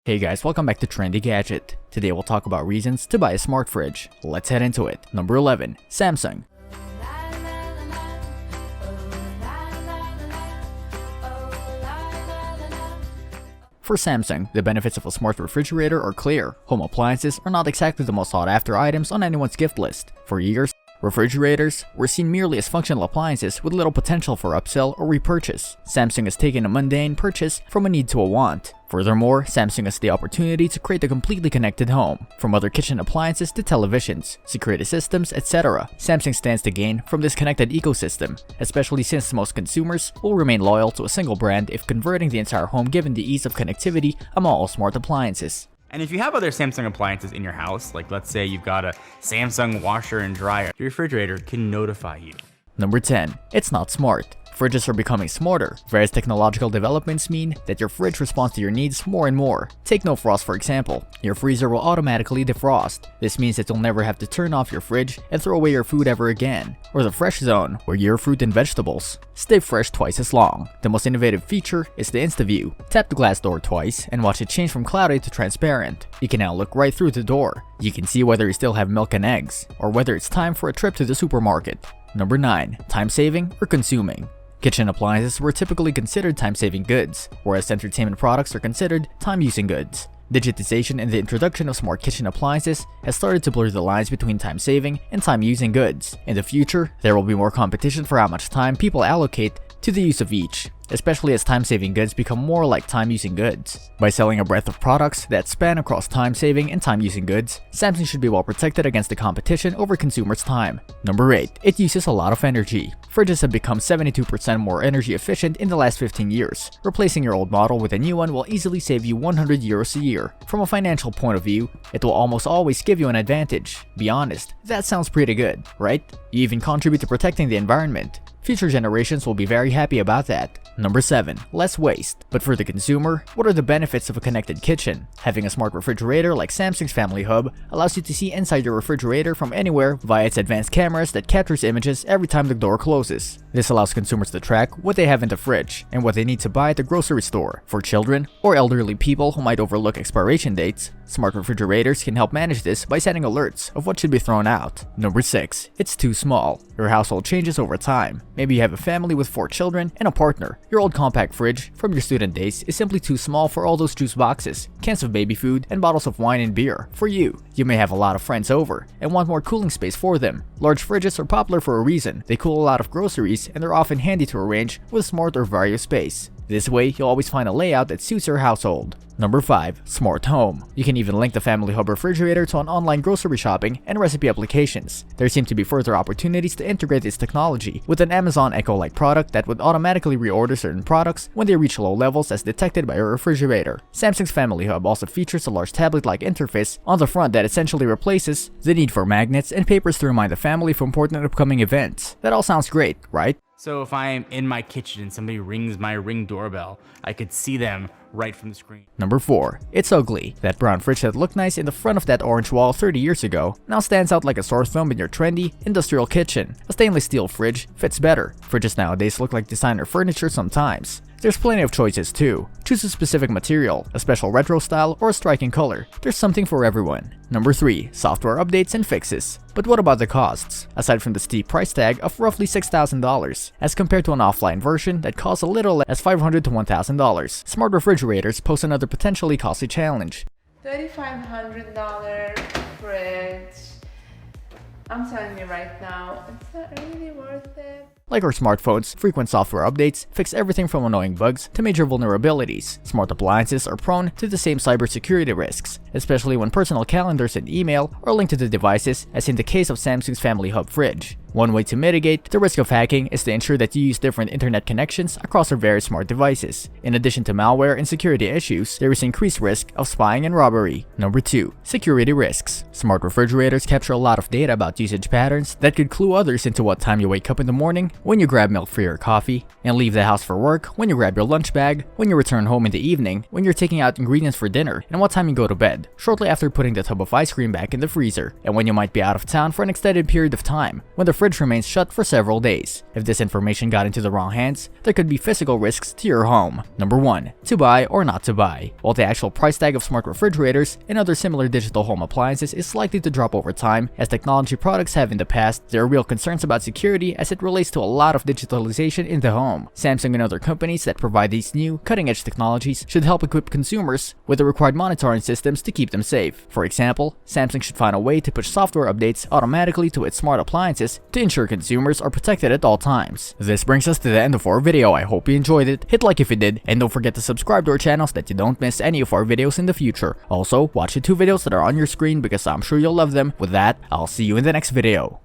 Hey guys, welcome back to Trendy Gadget. Today we'll talk about reasons to buy a smart fridge. Let's head into it. Number 11. Samsung. For Samsung, the benefits of a smart refrigerator are clear. Home appliances are not exactly the most sought after items on anyone's gift list. For years, refrigerators were seen merely as functional appliances with little potential for upsell or repurchase. Samsung has taken a mundane purchase from a need to a want. Furthermore, Samsung has the opportunity to create a completely connected home, from other kitchen appliances to televisions, security systems, etc. Samsung stands to gain from this connected ecosystem, especially since most consumers will remain loyal to a single brand if converting the entire home given the ease of connectivity among all smart appliances. And if you have other Samsung appliances in your house, like let's say you've got a Samsung washer and dryer, your refrigerator can notify you. Number 10. It's not smart. Fridges are becoming smarter. Various technological developments mean that your fridge responds to your needs more and more. Take no frost for example. Your freezer will automatically defrost. This means that you'll never have to turn off your fridge and throw away your food ever again. Or the fresh zone, where your fruit and vegetables stay fresh twice as long. The most innovative feature is the InstaView. Tap the glass door twice and watch it change from cloudy to transparent. You can now look right through the door. You can see whether you still have milk and eggs, or whether it's time for a trip to the supermarket. Number 9. Time saving or consuming. Kitchen appliances were typically considered time-saving goods, whereas entertainment products are considered time-using goods. Digitization and the introduction of smart kitchen appliances has started to blur the lines between time-saving and time-using goods. In the future, there will be more competition for how much time people allocate to the use of each, especially as time-saving goods become more like time-using goods. By selling a breadth of products that span across time-saving and time-using goods, Samsung should be well protected against the competition over consumers' time. Number 8. It uses a lot of energy. Fridges have become 72% more energy efficient in the last 15 years. Replacing your old model with a new one will easily save you €100 a year. From a financial point of view, it will almost always give you an advantage. Be honest, that sounds pretty good, right? You even contribute to protecting the environment. Future generations will be very happy about that. Number 7. Less waste. But for the consumer, what are the benefits of a connected kitchen? Having a smart refrigerator like Samsung's Family Hub allows you to see inside your refrigerator from anywhere via its advanced cameras that captures images every time the door closes. This allows consumers to track what they have in the fridge and what they need to buy at the grocery store. For children or elderly people who might overlook expiration dates, smart refrigerators can help manage this by setting alerts of what should be thrown out. Number 6. It's too small. Your household changes over time. Maybe you have a family with 4 children and a partner. Your old compact fridge from your student days is simply too small for all those juice boxes, cans of baby food, and bottles of wine and beer. For you, you may have a lot of friends over and want more cooling space for them. Large fridges are popular for a reason. They cool a lot of groceries and they're often handy to arrange with smart or vario space. This way, you'll always find a layout that suits your household. Number 5. Smart Home. You can even link the Family Hub refrigerator to an online grocery shopping and recipe applications. There seem to be further opportunities to integrate this technology with an Amazon Echo-like product that would automatically reorder certain products when they reach low levels as detected by your refrigerator. Samsung's Family Hub also features a large tablet-like interface on the front that essentially replaces the need for magnets and papers to remind the family of important upcoming events. That all sounds great, right? So if I'm in my kitchen and somebody rings my Ring doorbell, I could see them right from the screen. Number 4. It's ugly. That brown fridge that looked nice in the front of that orange wall 30 years ago now stands out like a sore thumb in your trendy, industrial kitchen. A stainless steel fridge fits better. Fridges nowadays look like designer furniture sometimes. There's plenty of choices too. Choose a specific material, a special retro style, or a striking color. There's something for everyone. Number 3. Software updates and fixes. But what about the costs? Aside from the steep price tag of roughly $6,000, as compared to an offline version that costs a little less $500 to $1,000, smart refrigerators pose another potentially costly challenge. $3,500 fridge. I'm telling you right now, it's not really worth it. Like our smartphones, frequent software updates fix everything from annoying bugs to major vulnerabilities. Smart appliances are prone to the same cybersecurity risks, especially when personal calendars and email are linked to the devices, as in the case of Samsung's Family Hub fridge. One way to mitigate the risk of hacking is to ensure that you use different internet connections across our various smart devices. In addition to malware and security issues, there is increased risk of spying and robbery. Number 2. Security risks. Smart refrigerators capture a lot of data about usage patterns that could clue others into what time you wake up in the morning, when you grab milk for your coffee, and leave the house for work, when you grab your lunch bag, when you return home in the evening, when you're taking out ingredients for dinner, and what time you go to bed, shortly after putting the tub of ice cream back in the freezer, and when you might be out of town for an extended period of time, when the fridge remains shut for several days. If this information got into the wrong hands, there could be physical risks to your home. Number 1. To buy or not to buy. While the actual price tag of smart refrigerators and other similar digital home appliances is likely to drop over time, as technology products have in the past, there are real concerns about security as it relates to a lot of digitalization in the home. Samsung and other companies that provide these new, cutting-edge technologies should help equip consumers with the required monitoring systems to keep them safe. For example, Samsung should find a way to push software updates automatically to its smart appliances to ensure consumers are protected at all times. This brings us to the end of our video. I hope you enjoyed it. Hit like if you did, and don't forget to subscribe to our channel so that you don't miss any of our videos in the future. Also, watch the 2 videos that are on your screen because I'm sure you'll love them. With that, I'll see you in the next video.